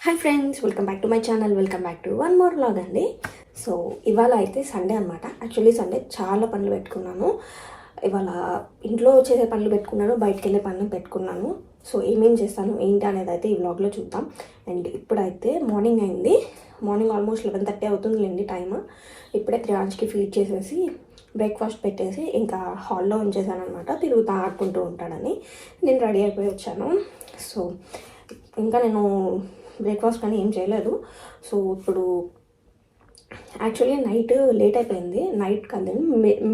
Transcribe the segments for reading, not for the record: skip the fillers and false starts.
Hi friends, welcome back to my channel. Welcome back to one more vlog అండి. So ఇవాళ అయితే Sunday అనమాట. Actually Sunday చాలా పనులు పెట్టుకున్నాను. ఇవాళ ఇంట్లో చేసే పనులు పెట్టుకున్నాను, బయటకు వెళ్ళే పనులు పెట్టుకున్నాను. సో ఏమేం చేస్తాను ఏంటి అనేది అయితే ఈ వ్లాగ్లో చూద్దాం. అండ్ ఇప్పుడైతే మార్నింగ్ అయింది. మార్నింగ్ ఆల్మోస్ట్ 11:30 అవుతుందిలేండి టైమ్. ఇప్పుడే త్రియాంష్కి ఫీడ్ చేసేసి బ్రేక్ఫాస్ట్ పెట్టేసి ఇంకా హాల్లో ఉంచేసాను అనమాట. తిరుగుతూ ఆడుకుంటూ ఉంటాడని నేను రెడీ అయిపోయి వచ్చాను. సో ఇంకా నేను బ్రేక్ఫాస్ట్ కానీ ఏం చేయలేదు. సో ఇప్పుడు యాక్చువల్లీ నైట్ లేట్ అయిపోయింది. నైట్ కాదు,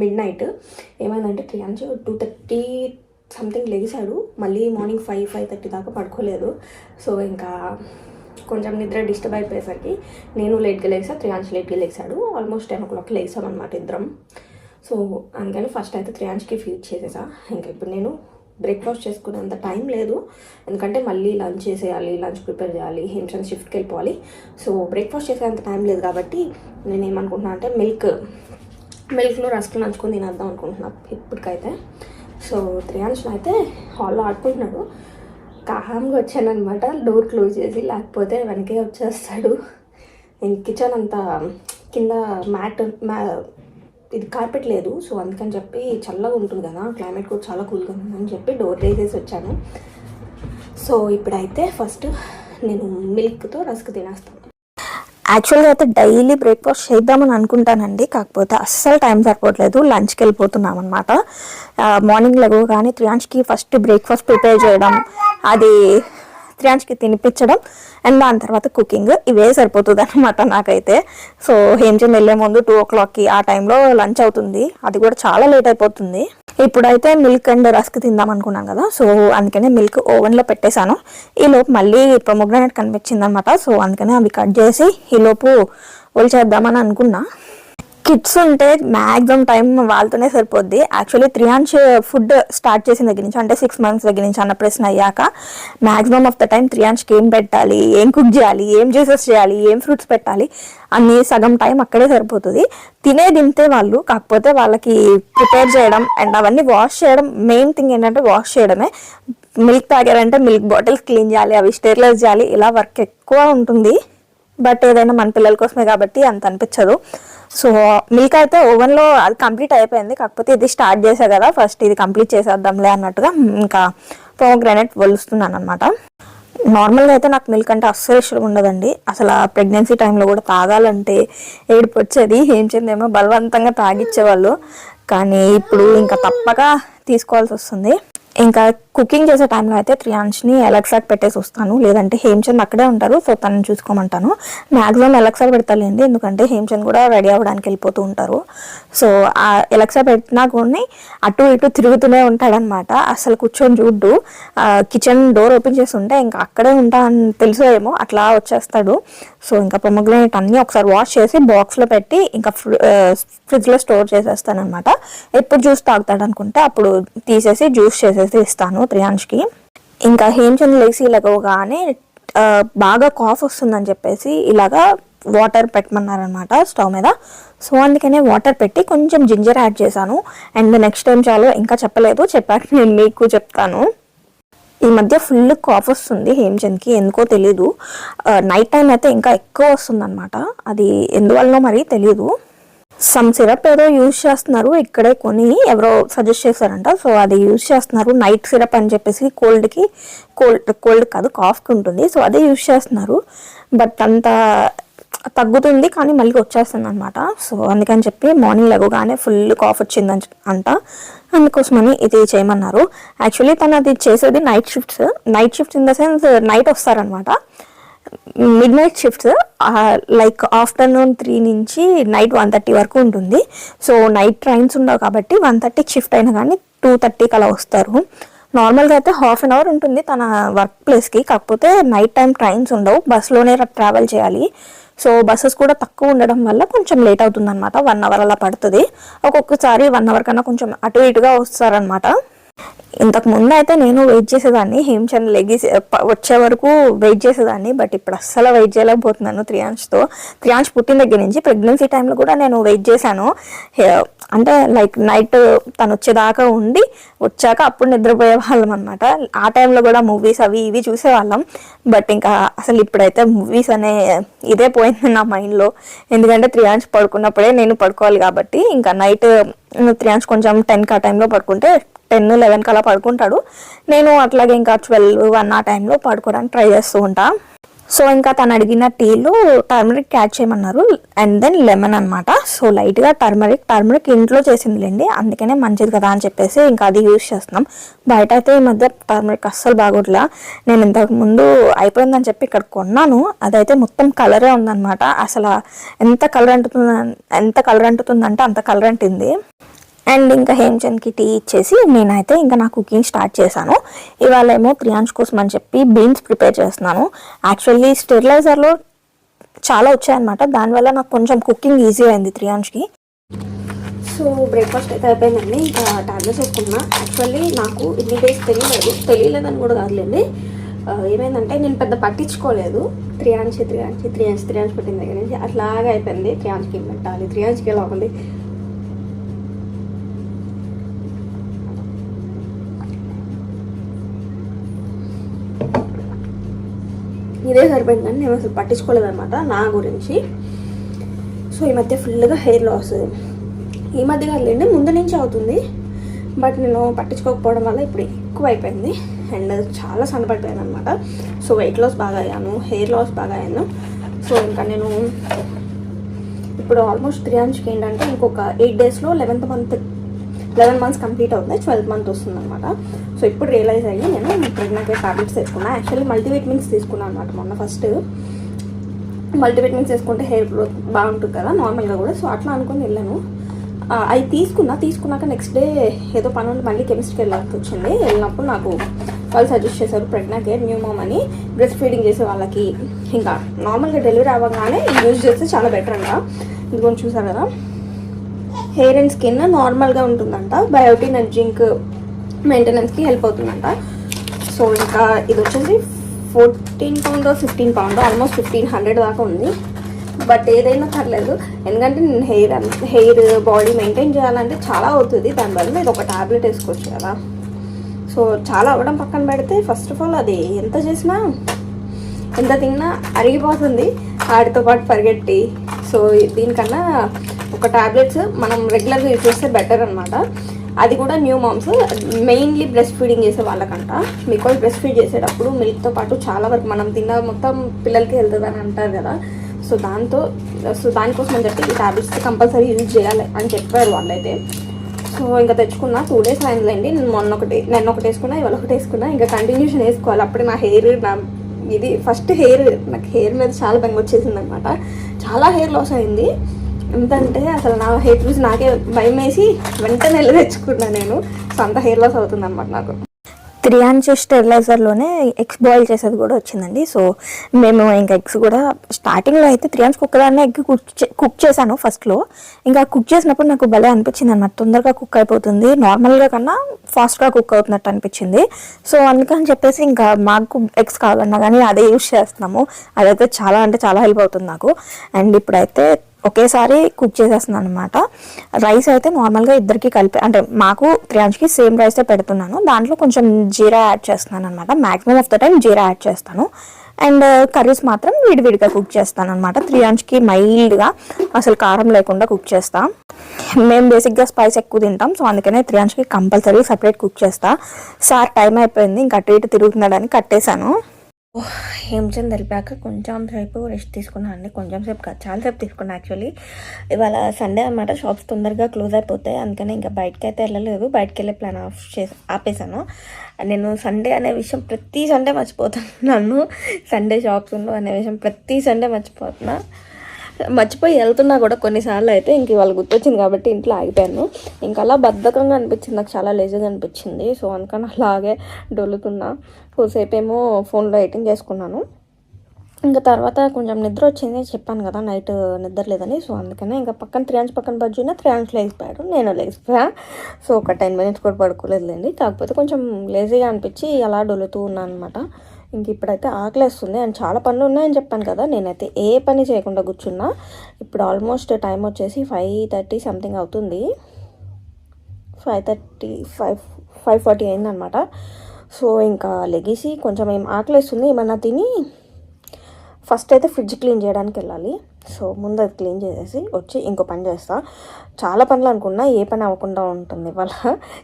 మిడ్ నైట్ ఏమైందంటే త్రియాంష్ 2:30 సంథింగ్ లేచాడు. మళ్ళీ మార్నింగ్ 5:30 దాకా పడుకోలేదు. సో ఇంకా కొంచెం నిద్ర డిస్టర్బ్ అయిపోయేసరికి నేను లేట్గా లేసా, త్రియాంష్ లేట్గా లేచాడు. ఆల్మోస్ట్ 10 o'clock లేసాం అనమాట ఇద్దరం. సో అందుకని ఫస్ట్ అయితే త్రియాంష్కి ఫీడ్ చేసేసా. ఇంకా ఇప్పుడు నేను బ్రేక్ఫాస్ట్ చేసుకునేంత టైం లేదు, ఎందుకంటే మళ్ళీ లంచ్ చేసేయాలి, లంచ్ ప్రిపేర్ చేయాలి, హింసన్ షిఫ్ట్కి వెళ్ళిపోవాలి. సో బ్రేక్ఫాస్ట్ చేసేంత టైం లేదు కాబట్టి నేను ఏమనుకుంటున్నా అంటే మిల్క్లో రస్క్ నంచుకొని తినేద్దాం అనుకుంటున్నా ఇప్పటికైతే. సో త్రియాంష్ అయితే హాల్లో ఆడుకుంటున్నాడు. కామ్గా వచ్చాను అనమాట, డోర్ క్లోజ్ చేసి, లేకపోతే వెనకే వచ్చేస్తాడు. నేను కిచెన్ అంతా కింద ఇది కార్పెట్ లేదు. సో అందుకని చెప్పి చల్లగా ఉంటుంది కదా, క్లైమేట్ కూడా చాలా కూల్గా ఉందని చెప్పి డోర్ వేసేసి వచ్చాను. సో ఇప్పుడైతే ఫస్ట్ నేను మిల్క్తో రస్క్ తినేస్తాను. యాక్చువల్గా అయితే డైలీ బ్రేక్ఫాస్ట్ చేద్దామని అనుకుంటానండి, కాకపోతే అస్సలు టైం సరిపోవట్లేదు. లంచ్కి వెళ్ళిపోతున్నాం అనమాట. మార్నింగ్ లేవగానే త్రియాంష్కి ఫస్ట్ బ్రేక్ఫాస్ట్ ప్రిపేర్ చేయడం, అది త్రియాంష్కి తినిపించడం, అండ్ దాని తర్వాత కుకింగ్, ఇవే సరిపోతుంది అనమాట నాకైతే. సో హేంజన్ వెళ్ళే ముందు 2 o'clockకి ఆ టైంలో లంచ్ అవుతుంది, అది కూడా చాలా లేట్ అయిపోతుంది. ఇప్పుడైతే మిల్క్ అండ్ రస్క్ తిందాం అనుకున్నాను కదా, సో అందుకనే మిల్క్ ఓవెన్లో పెట్టేశాను. ఈలోపు మళ్ళీ పొమోగ్రానేట్ కనిపించింది అనమాట. సో అందుకనే అవి కట్ చేసి ఈలోపు ఒలిచేద్దామని అనుకున్నా. కిడ్స్ ఉంటే మ్యాక్సిమం టైం వాళ్ళతోనే సరిపోద్ది. యాక్చువల్లీ త్రియాంష్ ఫుడ్ స్టార్ట్ చేసిన దగ్గర నుంచి, అంటే 6 months దగ్గర నుంచి అన్న ప్రశ్న అయ్యాక మ్యాక్సిమం ఆఫ్ ద టైం త్రియాంష్కి ఏం పెట్టాలి, ఏం కుక్ చేయాలి, ఏం జ్యూసెస్ చేయాలి, ఏం ఫ్రూట్స్ పెట్టాలి అన్ని సగం టైం అక్కడే సరిపోతుంది. తింటే వాళ్ళు, కాకపోతే వాళ్ళకి ప్రిపేర్ చేయడం అండ్ అవన్నీ వాష్ చేయడం. మెయిన్ థింగ్ ఏంటంటే వాష్ చేయడమే. మిల్క్ తాగారంటే మిల్క్ బాటిల్స్ క్లీన్ చేయాలి, అవి స్టెరిలైజ్ చేయాలి, ఇలా వర్క్ ఎక్కువ ఉంటుంది. బట్ ఏదైనా మన పిల్లల కోసమే కాబట్టి అంత అనిపించదు. సో మిల్క్ అయితే ఓవెన్లో అది కంప్లీట్ అయిపోయింది, కాకపోతే ఇది స్టార్ట్ చేసా కదా, ఫస్ట్ ఇది కంప్లీట్ చేసేద్దాంలే అన్నట్టుగా ఇంకా పోమోగ్రానేట్ వలుస్తున్నాను అనమాట. నార్మల్గా అయితే నాకు మిల్క్ అంటే అస్సలు ఇష్టం ఉండదండి. అసలు ఆ ప్రెగ్నెన్సీ టైంలో కూడా తాగాలంటే ఏడుపు వచ్చేది. ఏం చేద్దేమో బలవంతంగా తాగిచ్చేవాళ్ళు, కానీ ఇప్పుడు ఇంకా తప్పక తీసుకోవాల్సి వస్తుంది. ఇంకా కుకింగ్ చేసే టైంలో అయితే త్రియాంష్ని ఎలక్సాకి పెట్టేసి వస్తాను, లేదంటే హేమ్చంద్ అక్కడే ఉంటారు, సో తనని చూసుకోమంటాను. మ్యాక్సిమం ఎలక్సా పెడతాలేండి, ఎందుకంటే హేమ్చంద్ కూడా రెడీ అవ్వడానికి వెళ్ళిపోతూ ఉంటారు. సో ఆ ఎలక్సా పెట్టినా కూడా అటు ఇటు తిరుగుతూనే ఉంటాడనమాట. అసలు కూర్చొని చూడ్డు. కిచెన్ డోర్ ఓపెన్ చేసి ఉంటే ఇంకా అక్కడే ఉంటా అని తెలుసో ఏమో అట్లా వచ్చేస్తాడు. సో ఇంకా పొమోగ్రానేట్ అన్నీ ఒకసారి వాష్ చేసి బాక్స్లో పెట్టి ఇంకా ఫ్రిడ్జ్లో స్టోర్ చేసేస్తాను అనమాట. ఎప్పుడు జ్యూస్ తాగుతాడు అనుకుంటే అప్పుడు తీసేసి జ్యూస్ చేసేసి ఇస్తాను త్రియాంష్కి. ఇంకా హేమ్చంద్ లేసి ఇలాగోగానే బాగా కాఫ్ వస్తుందని చెప్పేసి ఇలాగా వాటర్ పెట్టమన్నారనమాట స్టవ్ మీద. సో అందుకనే వాటర్ పెట్టి కొంచెం జింజర్ యాడ్ చేశాను. అండ్ నెక్స్ట్ టైం చాలు, ఇంకా చెప్పలేదు, చెప్పాక నేను మీకు చెప్తాను. ఈ మధ్య ఫుల్ కాఫ్ వస్తుంది హేమ్చంద్కి, ఎందుకో తెలీదు. నైట్ టైం అయితే ఇంకా ఎక్కువ వస్తుంది అనమాట. అది ఎందువల్లనో మరి తెలీదు. సమ్ సిరప్ ఏదో యూజ్ చేస్తున్నారు ఇక్కడే కొని, ఎవరో సజెస్ట్ చేశారంట. సో అది యూజ్ చేస్తున్నారు, నైట్ సిరప్ అని చెప్పేసి. కోల్డ్ కాదు, కాఫ్కి ఉంటుంది. సో అదే యూజ్ చేస్తున్నారు, బట్ అంత తగ్గుతుంది కానీ మళ్ళీ వచ్చేస్తుంది అనమాట. సో అందుకని చెప్పి మార్నింగ్ లేవగానే ఫుల్ కాఫ్ వచ్చిందని అందుకోసమని ఇది చేయమన్నారు. యాక్చువల్లీ తను అది చేసేది night shifts in the sense night వస్తారనమాట. Midnight shifts, like afternoon 3 నుంచి నైట్ 1:30 వరకు ఉంటుంది. సో నైట్ ట్రైన్స్ ఉండవు కాబట్టి 1:30కి షిఫ్ట్ అయినా కానీ 2:30కి అలా వస్తారు. నార్మల్గా అయితే 1/2 hour ఉంటుంది తన వర్క్ ప్లేస్కి, కాకపోతే నైట్ టైం ట్రైన్స్ ఉండవు, బస్సులోనే ట్రావెల్ చేయాలి. సో బస్సెస్ కూడా తక్కువ ఉండడం వల్ల కొంచెం లేట్ అవుతుంది అనమాట. 1 hour అలా పడుతుంది. ఒక్కొక్కసారి 1 hour కన్నా కొంచెం అటు ఇటుగా వస్తారనమాట. ఇంతకు ముందు అయితే నేను వెయిట్ చేసేదాన్ని, హేమచంద్ లెగిస్ వచ్చే వరకు వెయిట్ చేసేదాన్ని. బట్ ఇప్పుడు అస్సలు వెయిట్ చేయలేకపోతున్నాను త్రియాంష్తో. త్రియాంష్ పుట్టిన దగ్గర నుంచి ప్రెగ్నెన్సీ టైంలో కూడా నేను వెయిట్ చేశాను. అంటే లైక్ నైట్ తను వచ్చేదాకా ఉండి వచ్చాక అప్పుడు నిద్రపోయే వాళ్ళం అనమాట. ఆ టైంలో కూడా మూవీస్ అవి ఇవి చూసేవాళ్ళం. బట్ ఇంకా అసలు ఇప్పుడైతే మూవీస్ అనే ఇదే పోయింది నా మైండ్లో. ఎందుకంటే త్రియాంష్ పడుకున్నప్పుడే నేను పడుకోవాలి కాబట్టి. ఇంకా నైట్ త్రియాంష్ కొంచెం 10కి ఆ టైంలో పడుకుంటే 10-11 అలా పడుకుంటాడు. నేను అట్లాగే ఇంకా 12-1 ఆ టైంలో పడుకోవడానికి ట్రై చేస్తూ ఉంటా. సో ఇంకా తను అడిగిన టీలో టర్మరిక్ యాడ్ చేయమన్నారు అండ్ దెన్ లెమన్ అనమాట. సో లైట్గా టర్మరిక్ ఇంట్లో చేసిందిలేండి, అందుకనే మంచిది కదా అని చెప్పేసి ఇంకా అది యూజ్ చేస్తున్నాం. బయట అయితే ఈ మధ్య టర్మరిక్ అస్సలు బాగోట్లా. నేను ఇంతకు ముందు అయిపోయిందని చెప్పి ఇక్కడ కొన్నాను, అదైతే మొత్తం కలరే ఉందన్నమాట. అసలు ఎంత కలర్ అంటుతుందంటే అంత కలర్ అంటింది. అండ్ ఇంకా హేమచంద్కి టీ ఇచ్చేసి నేనైతే ఇంకా నా కుకింగ్ స్టార్ట్ చేశాను. ఇవాళ ఏమో త్రియాంష్ కోసం అని చెప్పి బీన్స్ ప్రిపేర్ చేస్తున్నాను. యాక్చువల్లీ స్టెరిలైజర్లో చాలా వచ్చాయన్నమాట, దానివల్ల నాకు కొంచెం కుకింగ్ ఈజీ అయింది త్రియాంష్కి. సో బ్రేక్ఫాస్ట్ అయితే అయిపోయిందండి, ఇంకా టాబ్లెట్స్ వేసుకున్నా. యాక్చువల్లీ నాకు ఇన్ని డేస్ తెలియలేదని కూడా కాదులేండి. ఏమైందంటే నేను పెద్ద పట్టించుకోలేదు. త్రియాంష్ పెట్టిన దగ్గర నుంచి అట్లాగే అయిపోయింది. త్రియాంష్కి పెట్టాలి, త్రియాంష్కి ఎలా ఉంది. ఇదే సరిపోయిందని నేను అసలు పట్టించుకోలేదన్నమాట నా గురించి. సో ఈ మధ్య ఫుల్గా హెయిర్ లాస్, ఈ మధ్య కాదులేండి ముందు నుంచి అవుతుంది. బట్ నేను పట్టించుకోకపోవడం వల్ల ఇప్పుడు ఎక్కువ అయిపోయింది అండ్ చాలా సన్నపడిపోయాను అనమాట. సో వెయిట్ లాస్ బాగా అయ్యాను, హెయిర్ లాస్ బాగా అయ్యాను. సో ఇంకా నేను ఇప్పుడు ఆల్మోస్ట్ త్రియాంష్కి ఏంటంటే ఇంకొక 8 డేస్లో 11 మంత్స్ కంప్లీట్ అవుతుంది, 12th మంత్ వస్తుంది అనమాట. సో ఇప్పుడు రియలైజ్ అయ్యి నేను ప్రెగ్నెంట్ టాబ్లెట్స్ తెచ్చుకున్నాను. యాక్చువల్లీ మల్టీవిటమిన్స్ తీసుకున్నాను అనమాట మొన్న. ఫస్ట్ మల్టీవిటమిన్స్ వేసుకుంటే హెయిర్ గ్రోత్ బాగుంటుంది కదా నార్మల్గా కూడా. సో అట్లా అనుకుని వెళ్ళాను. అవి తీసుకున్నాక నెక్స్ట్ డే ఏదో పని ఉండి మళ్ళీ కెమిస్ట్రీకి వెళ్ళాల్సి వచ్చింది. వెళ్ళినప్పుడు నాకు వాళ్ళు సజెస్ట్ చేశారు ప్రెగ్నెంట్ కేర్ న్యూ మామ్ అని, బ్రెస్ట్ ఫీడింగ్ చేసే వాళ్ళకి ఇంకా నార్మల్గా డెలివరీ అవ్వగానే యూజ్ చేస్తే చాలా బెటర్ అంట. ఇది కొంచెం చూసారు కదా, హెయిర్ అండ్ స్కిన్ నార్మల్గా ఉంటుందంట, బయోటిన్ అండ్ జింక్ మెయింటెనెన్స్కి హెల్ప్ అవుతుందంట. సో ఇంకా ఇది వచ్చేసి 14 pounds 15 pounds, ఆల్మోస్ట్ 1500 దాకా ఉంది. బట్ ఏదైనా పర్లేదు, ఎందుకంటే నేను హెయిర్ బాడీ మెయింటైన్ చేయాలంటే చాలా అవుతుంది. దానివల్ల ఇది ఒక టాబ్లెట్ వేసుకోవచ్చు కదా. సో చాలా అవ్వడం పక్కన పెడితే ఫస్ట్ ఆఫ్ ఆల్ అది ఎంత చేసినా ఎంత తిన్నా అరిగిపోతుంది వాటితో పాటు పరిగెట్టి. సో దీనికన్నా ఒక టాబ్లెట్స్ మనం రెగ్యులర్గా యూజ్ చేస్తే బెటర్ అనమాట. అది కూడా new moms, mainly breast feeding చేసే వాళ్ళకంట. బికాజ్ బ్రెస్ట్ ఫీడ్ చేసేటప్పుడు మిల్క్తో పాటు చాలా వరకు మనం తిన్న మొత్తం పిల్లలకి వెళ్తుంది అని అంటారు కదా. సో దానికోసం అని చెప్పి ఈ టాబ్లెట్స్ కంపల్సరీ యూజ్ చేయాలి అని చెప్పారు వాళ్ళైతే. సో ఇంకా తెచ్చుకున్నా 2 days అయిందిలేండి. నేను ఒకటి వేసుకున్నా, ఇవాళ ఒకటి వేసుకున్నా. ఇంకా కంటిన్యూషన్ వేసుకోవాలి. అప్పుడే నా హెయిర్ ఇది ఫస్ట్ నాకు హెయిర్ మీద చాలా బెంగ వచ్చేసింది అనమాట. చాలా హెయిర్ లాస్ అయింది. ఎంతంటే అసలు నా హెయిర్ చూసి నాకే భయం వేసి వెంటనే వెళ్ళి తెచ్చుకున్నా నేను. సో అంత హెయిర్ లాస్ అవుతుంది అనమాట నాకు. త్రియాంష్ స్టెరిలైజర్లోనే ఎగ్స్ బాయిల్ చేసేది కూడా వచ్చిందండి. సో మేము ఇంకా ఎగ్స్ కూడా స్టార్టింగ్లో అయితే త్రియాంష్కి ఒక్కదాన్నే ఎగ్ కుక్ చేశాను ఫస్ట్లో. ఇంకా కుక్ చేసినప్పుడు నాకు భలే అనిపించింది అన్నమాట, తొందరగా కుక్ అయిపోతుంది, నార్మల్గా కన్నా ఫాస్ట్గా కుక్ అవుతున్నట్టు అనిపించింది. సో అందుకని చెప్పేసి ఇంకా మాకు ఎగ్స్ కావాలన్నా కానీ అదే యూజ్ చేస్తున్నాము. అదైతే చాలా అంటే చాలా హెల్ప్ అవుతుంది నాకు. అండ్ ఇప్పుడైతే ఒకేసారి కుక్ చేసేస్తున్నాను అనమాట. రైస్ అయితే నార్మల్గా ఇద్దరికి కలిపి, అంటే మాకు త్రియాంష్కి సేమ్ రైసే పెడుతున్నాను. దాంట్లో కొంచెం జీరా యాడ్ చేస్తున్నాను అనమాట. Maximum of the time jeera add చేస్తాను. అండ్ కర్రీస్ మాత్రం విడివిడిగా కుక్ చేస్తాను అనమాట. త్రియాంష్కి మైల్డ్గా అసలు కారం లేకుండా కుక్ చేస్తా. మేము బేసిక్గా స్పైస్ ఎక్కువ తింటాం. సో అందుకనే త్రియాంష్కి కంపల్సరీ సపరేట్ కుక్ చేస్తా. సార్ టైం అయిపోయింది, ఇంకా అటు ఇటు తిరుగుతున్నాడని కట్టేశాను. హేమచంద్ వెళ్ళిపోయాక కొంచెం సేపు రెస్ట్ తీసుకున్నాను అండి. కొంచెం సేపు కాదు, చాలాసేపు తీసుకున్నాను యాక్చువల్లీ. ఇవాళ సండే అనమాట, షాప్స్ తొందరగా క్లోజ్ అయిపోతాయి. అందుకని ఇంకా బయటకి అయితే వెళ్ళలేదు. బయటకు వెళ్ళే ప్లాన్ ఆపేసాను. నేను సండే అనే విషయం ప్రతి సండే మర్చిపోతున్నాను. సండే షాప్స్ ఉండవు అనే విషయం ప్రతి సండే మర్చిపోయి వెళ్తున్నా కూడా కొన్నిసార్లు అయితే. ఇంక ఇవాళ గుర్తొచ్చింది కాబట్టి ఇంట్లో ఆగిపోయాను. ఇంకా అలా బద్ధకంగా అనిపించింది, నాకు చాలా లేజీగా అనిపించింది. సో అందుకని అలాగే డొల్లుతున్నా. కొద్దిసేపు ఏమో ఫోన్లో ఎడిటింగ్ చేసుకున్నాను. ఇంకా తర్వాత కొంచెం నిద్ర వచ్చింది చెప్పాను కదా, నైట్ నిద్ర లేదని. సో అందుకనే ఇంకా పక్కన 3 పక్కన బజ్జున 3 లేచిపోయాడు, నేను లేచిపోయా. సో ఒక 10 minutes కూడా పడుకోలేదులేండి. కాకపోతే కొంచెం లేజీగా అనిపించి అలా డొలుతూ ఉన్నాను అనమాట. ఇంక ఇప్పుడైతే ఆకలేస్తుంది అండ్ చాలా పనులు ఉన్నాయని చెప్పాను కదా, నేనైతే ఏ పని చేయకుండా కూర్చున్నా. ఇప్పుడు ఆల్మోస్ట్ టైం వచ్చేసి 5:30 సంథింగ్ అవుతుంది. 5:40 అయిందనమాట. సో ఇంకా లెగిసి కొంచెం ఏం ఆకలేస్తుంది, ఏమన్నా తిని ఫస్ట్ అయితే ఫ్రిడ్జ్ క్లీన్ చేయడానికి వెళ్ళాలి. సో ముందు అది క్లీన్ చేసేసి వచ్చి ఇంకో పని చేస్తా. చాలా పనులు అనుకున్నా, ఏ పని అవ్వకుండా ఉంటుంది ఇవాళ,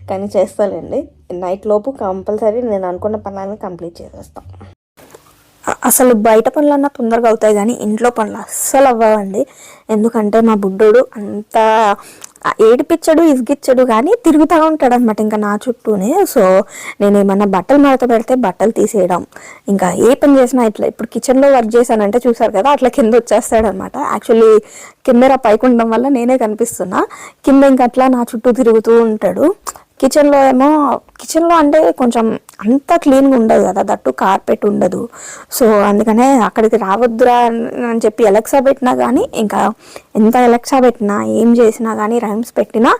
కానీ చేస్తాలేండి. నైట్ లోపు కంపల్సరీ నేను అనుకున్న పనులన్నీ కంప్లీట్ చేసేస్తాను. అసలు బయట పనులన్నా తొందరగా అవుతాయి కానీ ఇంట్లో పనులు అస్సలు అవ్వండి. ఎందుకంటే మా బుడ్డోడు అంత ఏడిపించడు, ఇసిగిచ్చడు కానీ తిరుగుతూ ఉంటాడు అనమాట ఇంకా నా చుట్టూనే. సో నేను ఏమన్నా బట్టలు మడత పెడితే బట్టలు తీసేయడం, ఇంకా ఏ పని చేసినా ఇట్లా ఇప్పుడు కిచెన్లో వర్క్ చేశానంటే చూసారు కదా, అట్లా కింద వచ్చేస్తాడనమాట. యాక్చువల్లీ కెమెరా పైకి ఉండడం వల్ల నేనే కనిపిస్తున్నా, కింద ఇంకా అట్లా నా చుట్టూ తిరుగుతూ ఉంటాడు. కిచెన్లో అంటే కొంచెం అంత క్లీన్గా ఉండదు కదా, దట్టు కార్పెట్ ఉండదు. సో అందుకనే అక్కడికి రావద్దురా అని చెప్పి ఎలక్సా పెట్టినా కానీ, ఇంకా ఎంత ఎలక్సా పెట్టినా ఏం చేసినా కానీ, రైమ్స్ పెట్టినా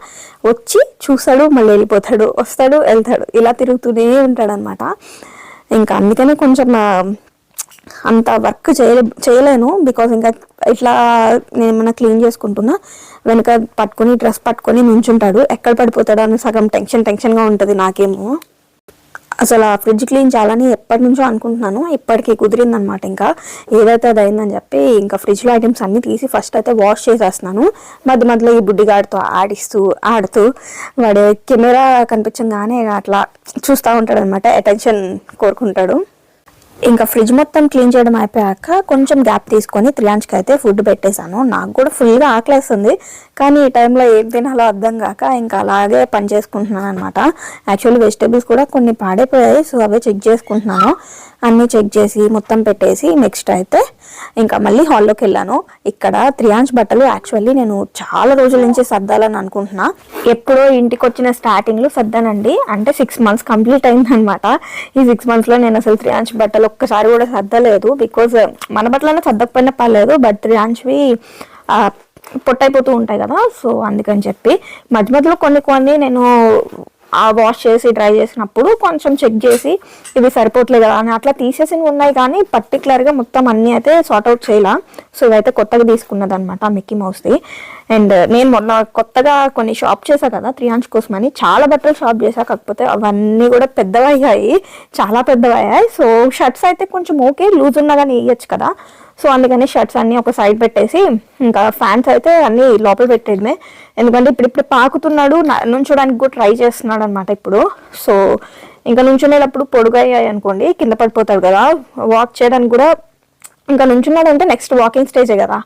వచ్చి చూస్తాడు, మళ్ళీ వెళ్ళిపోతాడు, వస్తాడు వెళ్తాడు, ఇలా తిరుగుతూనే ఉంటాడు అనమాట. ఇంకా అందుకనే కొంచెం అంత వర్క్ చేయలేను. బికాజ్ ఇంకా ఇట్లా నేను ఏమైనా క్లీన్ చేసుకుంటున్నా, వెనక పట్టుకొని డ్రెస్ పట్టుకొని నుంచుంటాడు, ఎక్కడ పడిపోతాడో అని సగం టెన్షన్గా ఉంటుంది నాకేమో. అసలు ఆ ఫ్రిడ్జ్ క్లీన్ చేయాలని ఎప్పటి నుంచో అనుకుంటున్నాను, ఇప్పటికీ కుదిరిందనమాట. ఇంకా ఏదైతే అది అయిందని చెప్పి ఇంకా ఫ్రిడ్జ్లో ఐటమ్స్ అన్నీ తీసి ఫస్ట్ అయితే వాష్ చేసేస్తున్నాను. మధ్యలో ఈ బుడ్డిగాడితో ఆడుతూ వాడు కెమెరా కనిపించగానే అట్లా చూస్తూ ఉంటాడు అనమాట, అటెన్షన్ కోరుకుంటాడు. ఇంకా ఫ్రిడ్జ్ మొత్తం క్లీన్ చేయడం అయిపోయాక కొంచెం గ్యాప్ తీసుకొని త్రియాంష్కి అయితే ఫుడ్ పెట్టేశాను. నాకు కూడా ఫుల్గా ఆకలేస్తుంది, కానీ ఈ టైంలో ఏం తినాలో అర్థం కాక ఇంకా అలాగే పని చేసుకుంటున్నాను అనమాట. యాక్చువల్లీ వెజిటేబుల్స్ కూడా కొన్ని పాడైపోయాయి, సో అవే చెక్ చేసుకుంటున్నాను. అన్నీ చెక్ చేసి మొత్తం పెట్టేసి నెక్స్ట్ అయితే ఇంకా మళ్ళీ హాల్లోకి వెళ్ళాను. ఇక్కడ త్రియాంష్ బట్టలు యాక్చువల్లీ నేను చాలా రోజుల నుంచి సర్దాలని అనుకుంటున్నా. ఎప్పుడో ఇంటికి వచ్చిన స్టార్టింగ్లో సర్దానండి, అంటే 6 months కంప్లీట్ అయిందనమాట. ఈ 6 monthsలో నేను అసలు త్రియాంష్ బట్టలు ఒక్కసారి కూడా సర్దలేదు. బికాజ్ మన బట్టలన్నా సర్దకపోయినా పర్లేదు, బట్ త్రియాంష్వి పొట్టయిపోతూ ఉంటాయి కదా, సో అందుకని చెప్పి మధ్యలో కొన్ని నేను వాష్ చేసి డ్రై చేసినప్పుడు కొంచెం చెక్ చేసి ఇవి సరిపోవట్లేదు కదా అని అట్లా తీసేసినవి ఉన్నాయి, కానీ పర్టికులర్గా మొత్తం అన్నీ అయితే సార్ట్అవుట్ చేయాల. సో ఇవైతే కొత్తగా తీసుకున్నది అనమాట మిక్కీ మౌస్ది. అండ్ నేను మొన్న కొత్తగా కొన్ని షాప్ చేశా కదా త్రియాంష్ కోసం అని, చాలా బట్టలు షాప్ చేశా, కాకపోతే అవన్నీ కూడా పెద్దవయ్యాయి, చాలా పెద్దవయ్యాయి. సో షర్ట్స్ అయితే కొంచెం ఓకే, లూజ్ ఉన్నా కానీ వేయచ్చు కదా, సో అందుకని షర్ట్స్ అన్నీ ఒక సైడ్ పెట్టేసి ఇంకా ఫ్యాన్స్ అయితే అన్నీ లోపల పెట్టేయడమే. ఎందుకంటే ఇప్పుడు పాకుతున్నాడు, నుంచోడానికి కూడా ట్రై చేస్తున్నాడు అనమాట ఇప్పుడు. సో ఇంకా నుంచునేటప్పుడు పొడుగయ్యాయి అనుకోండి కింద పడిపోతాడు కదా, వాక్ చేయడానికి కూడా ఇంకా నుంచున్నాడు అంటే నెక్స్ట్ వాకింగ్ స్టేజే కదా,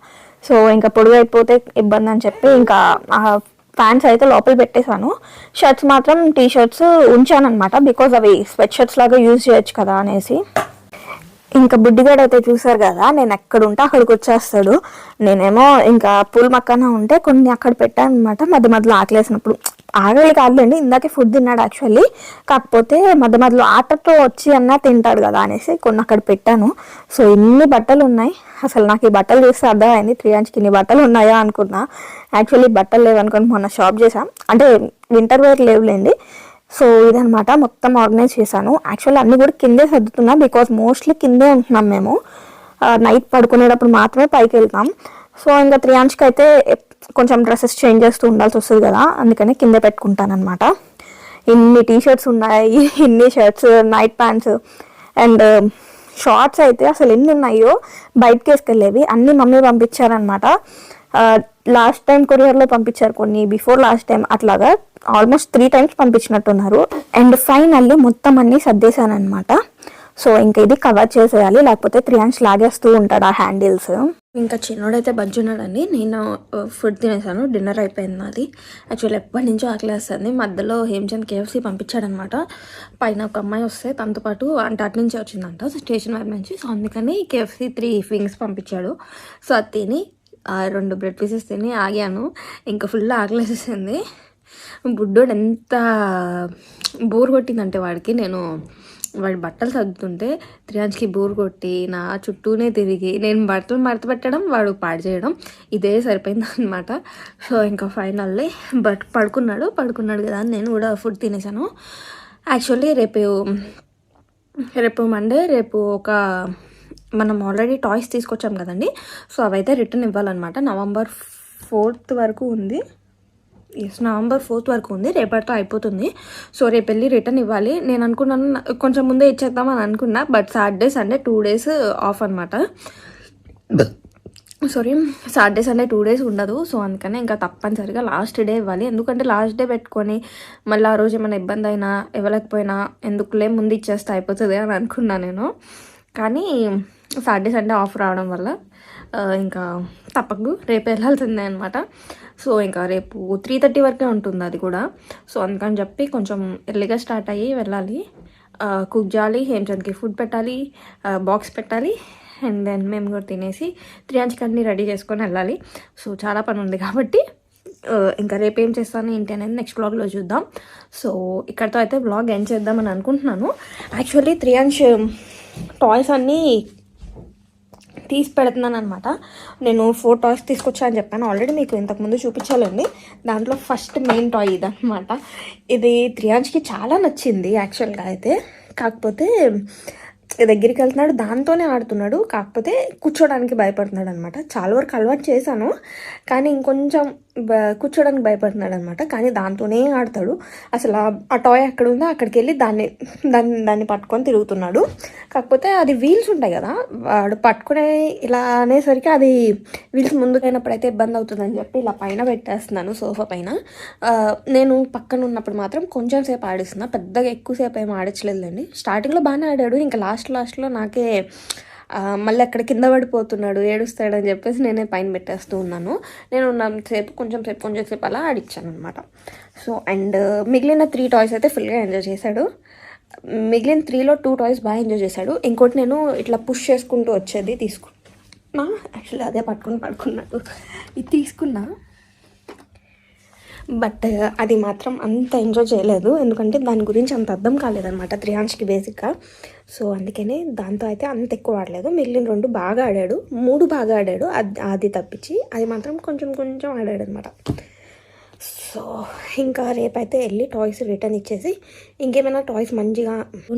సో ఇంకా పొడుగు అయిపోతే ఇబ్బంది అని చెప్పి ఇంకా ప్యాంట్స్ అయితే లోపల పెట్టేశాను. షర్ట్స్ మాత్రం టీషర్ట్స్ ఉంచాను అనమాట, బికాజ్ అవి స్వెట్ షర్ట్స్ లాగా యూజ్ చేయొచ్చు కదా అనేసి. ఇంకా బుడ్డిగాడు అయితే చూసారు కదా, నేను ఎక్కడ ఉంటే అక్కడికి వచ్చేస్తాడు. నేనేమో ఇంకా పూల్ మక్కన ఉంటే కొన్ని అక్కడ పెట్టాను అనమాట. మధ్యలో ఆకలేసినప్పుడు, ఆకలి కాదులేండి, ఇందాకే ఫుడ్ తిన్నాడు యాక్చువల్లీ, కాకపోతే మధ్యలో ఆటతో వచ్చి అన్నా తింటాడు కదా అనేసి కొన్ని అక్కడ పెట్టాను. సో ఇన్ని బట్టలు ఉన్నాయి, అసలు నాకు ఈ బట్టలు చూస్తే అర్థమైంది త్రియాంష్కి ఇన్ని బట్టలు ఉన్నాయా అనుకున్నా. యాక్చువల్లీ బట్టలు లేవనుకొని మొన్న షాప్ చేసాం, అంటే వింటర్ వేర్ లేవులేండి. సో ఇదనమాట మొత్తం ఆర్గనైజ్ చేశాను. యాక్చువల్లీ అన్నీ కూడా కిందే సర్దుతున్నా, బికాజ్ మోస్ట్లీ కిందే ఉంటున్నాం మేము, నైట్ పడుకునేటప్పుడు మాత్రమే పైకి వెళ్తాం. సో ఇంకా త్రియాంష్కి అయితే కొంచెం డ్రెస్సెస్ చేంజ్ చేస్తూ ఉండాల్సి వస్తుంది కదా, అందుకని కింద పెట్టుకుంటాను అనమాట. ఇన్ని టీషర్ట్స్ ఉన్నాయి, ఇన్ని shirts, night pants and shorts అయితే అసలు ఎన్ని ఉన్నాయో, బయటకి వేసుకెళ్ళేవి అన్నీ మమ్మీ పంపించారనమాట. లాస్ట్ టైం కొరియర్లో పంపించారు కొన్ని, బిఫోర్ లాస్ట్ టైం అట్లాగా ఆల్మోస్ట్ 3 times పంపించినట్టున్నారు. అండ్ ఫైనల్లీ మొత్తం అన్నీ సర్దేశాను అనమాట. సో ఇంకా ఇది కవర్ చేసేయాలి, లేకపోతే త్రియాంష్ లాగేస్తూ ఉంటాడు ఆ హ్యాండిల్స్. ఇంకా చిన్నోడైతే బజ్జున్నాడండి. నేను ఫుడ్ తినేసాను, డిన్నర్ అయిపోయింది నాది. యాక్చువల్లీ ఎప్పటి నుంచో ఆకలేస్తుంది. మధ్యలో హేమచంద్ KFC పంపించాడనమాట. పైన ఒక అమ్మాయి వస్తే తనతో పాటు, అంటే అటు నుంచే వచ్చిందంట స్టేషన్ వైపు నుంచి. సో అందుకని KFC 3 wings పంపించాడు. సో అది తిని 2 బ్రెడ్ పీసెస్ తిని ఆగాను. ఇంకా ఫుల్ ఆకలేసేసింది. బుడ్డోడు ఎంత బోర్ కొట్టిందంటే వాడికి నేను వాడి బట్టలు సర్దుతుంటే త్రియాంష్కి బోర్ కొట్టి నా చుట్టూనే తిరిగి నేను బట్టలు మడత పెట్టడం వాడు పాడు చేయడం ఇదే సరిపోయింది అనమాట. సో ఇంకా ఫైనల్లీ పడుకున్నాడు కదా అని నేను కూడా ఫుడ్ తినేసాను. యాక్చువల్లీ రేపు మండే మనం ఆల్రెడీ టాయ్స్ తీసుకొచ్చాం కదండి. సో అవైతే రిటర్న్ ఇవ్వాలన్నమాట. November 4th వరకు ఉంది. November 4th వరకు ఉంది. రేపటితో అయిపోతుంది. సో రేపు వెళ్ళి రిటర్న్ ఇవ్వాలి. నేను అనుకున్నాను కొంచెం ముందే ఇచ్చేద్దామని అనుకున్నా. But Saturday Sunday 2 days of అనమాట. సాటర్డే సండే 2 days ఉండదు. సో అందుకనే ఇంకా తప్పనిసరిగా లాస్ట్ డే ఇవ్వాలి. ఎందుకంటే లాస్ట్ డే పెట్టుకొని మళ్ళీ ఆ రోజు ఏమైనా ఇబ్బంది అయినా ఇవ్వలేకపోయినా ఎందుకులే ముందు ఇచ్చేస్తే అయిపోతుంది అని అనుకున్నా నేను. కానీ సాటర్డే సండే ఆఫ్ రావడం వల్ల ఇంకా తప్పకు రేపు వెళ్ళాల్సిందే అనమాట. సో ఇంకా రేపు 3:30 వరకే ఉంటుంది అది కూడా. సో అందుకని చెప్పి కొంచెం ఎర్లీగా స్టార్ట్ అయ్యి వెళ్ళాలి. కుక్ చేయాలి, హేమచంద్కి ఫుడ్ పెట్టాలి, బాక్స్ పెట్టాలి, అండ్ దెన్ మేము కూడా తినేసి త్రియాంష్కి అన్నీ రెడీ చేసుకొని వెళ్ళాలి. సో చాలా పని ఉంది కాబట్టి ఇంకా రేపు ఏం చేస్తాను ఏంటి అనేది నెక్స్ట్ వ్లాగ్లో చూద్దాం. సో ఇక్కడితో అయితే వ్లాగ్ ఎండ్ చేద్దామని అనుకుంటున్నాను. యాక్చువల్లీ త్రియాంష్ టాయ్స్ అన్నీ తీసి పెడుతున్నాను అనమాట. నేను 4 toys తీసుకొచ్చా అని చెప్పాను ఆల్రెడీ, మీకు ఇంతకుముందు చూపించాలండి. దాంట్లో ఫస్ట్ మెయిన్ టాయ్ ఇది అనమాట. ఇది త్రియాంష్కి చాలా నచ్చింది యాక్చువల్గా అయితే. కాకపోతే దగ్గరికి వెళ్తున్నాడు, దాంతోనే ఆడుతున్నాడు. కాకపోతే కూర్చోడానికి భయపడుతున్నాడు అనమాట. చాలా వరకు అలవాటు చేశాను, కానీ ఇంకొంచెం కూర్చోడానికి భయపడుతున్నాడు అనమాట. కానీ దాంతోనే ఆడతాడు. అసలు ఆ టాయ్ ఎక్కడ ఉందో అక్కడికి వెళ్ళి దాన్ని పట్టుకొని తిరుగుతున్నాడు. కాకపోతే అది వీల్స్ ఉంటాయి కదా, వాడు పట్టుకునే ఇలా అనేసరికి అది వీల్స్ ముందుకైనప్పుడైతే ఇబ్బంది అవుతుందని చెప్పి ఇలా పైన పెట్టేస్తున్నాను, సోఫా పైన. నేను పక్కన ఉన్నప్పుడు మాత్రం కొంచెం సేపు ఆడిస్తున్నా, పెద్దగా ఎక్కువసేపు ఏమి ఆడించలేదండి. స్టార్టింగ్లో బాగానే ఆడాడు, ఇంకా లాస్ట్లో నాకే మళ్ళీ అక్కడ కింద పడిపోతున్నాడు, ఏడుస్తాడని చెప్పేసి నేనే పైన పెట్టేస్తూ ఉన్నాను. నేను కొంచెం సేపు అలా ఆడిచ్చాను అనమాట. సో అండ్ మిగిలిన 3 toys అయితే ఫుల్గా ఎంజాయ్ చేశాడు. మిగిలిన 3లో 2 toys బాగా ఎంజాయ్ చేశాడు. ఇంకోటి నేను ఇట్లా పుష్ చేసుకుంటూ వచ్చేది తీసుకున్నా. యాక్చువల్లీ అదే పట్టుకుని పడుకున్నాడు. ఇది తీసుకున్నా, బట్ అది మాత్రం అంత ఎంజాయ్ చేయలేదు. ఎందుకంటే దాని గురించి అంత అర్థం కాలేదన్నమాట త్రియాంష్కి బేసిక్గా. సో అందుకనే దాంతో అయితే అంత ఎక్కువ ఆడలేదు. మిగిలిన 2 బాగా ఆడాడు, 3 బాగా ఆడాడు. అది తప్పించి అది మాత్రం కొంచెం ఆడాడు అనమాట. సో ఇంకా రేపైతే వెళ్ళి టాయ్స్ రిటర్న్ ఇచ్చేసి ఇంకేమైనా టాయ్స్ మంచిగా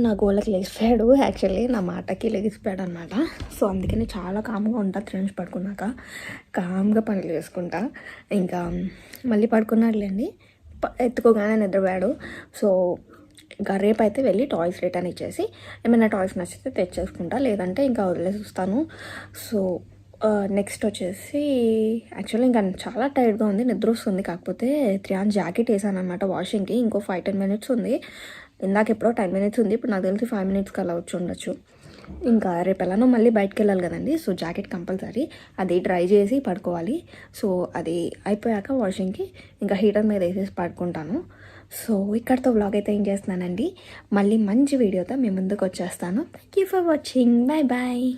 నా గోళ్ళకి లెగిసిపోయాడు. యాక్చువల్లీ నా మాటకి లెగిసిపోయాడు అనమాట. సో అందుకని చాలా కామ్గా ఉంటా. త్రియాంష్ పడుకున్నాక కామ్గా పనులు చేసుకుంటా. ఇంకా మళ్ళీ పడుకున్నాడులేండి, ఎత్తుకోగానే నిద్రపోయాడు. సో ఇంకా రేపైతే వెళ్ళి టాయ్స్ రిటర్న్ ఇచ్చేసి ఏమైనా టాయ్స్ నచ్చితే తెచ్చేసుకుంటా, లేదంటే ఇంకా వదిలేసి వస్తాను. సో నెక్స్ట్ వచ్చేసి యాక్చువల్లీ ఇంకా చాలా టైర్డ్గా ఉంది, నిద్ర వస్తుంది. కాకపోతే త్రియాంష్ జాకెట్ వేసాను అనమాట వాషింగ్కి. ఇంకో 5-10 minutes ఉంది. ఇందాక ఎప్పుడో 10 minutes ఉంది, ఇప్పుడు నాకు తెలిసి 5 minutesకి అలా వచ్చి ఉండొచ్చు. ఇంకా రేపు ఎలానో మళ్ళీ బయటకు వెళ్ళాలి కదండి. సో జాకెట్ కంపల్సరీ అది డ్రై చేసి పడుకోవాలి. సో అది అయిపోయాక వాషింగ్కి ఇంకా హీటర్ మీద వేసేసి పడుకుంటాను. సో ఇక్కడితో వ్లాగ్ అయితే ఏం చేస్తున్నానండి. మళ్ళీ మంచి వీడియోతో మీ ముందుకు వచ్చేస్తాను. Thank you for watching. Bye.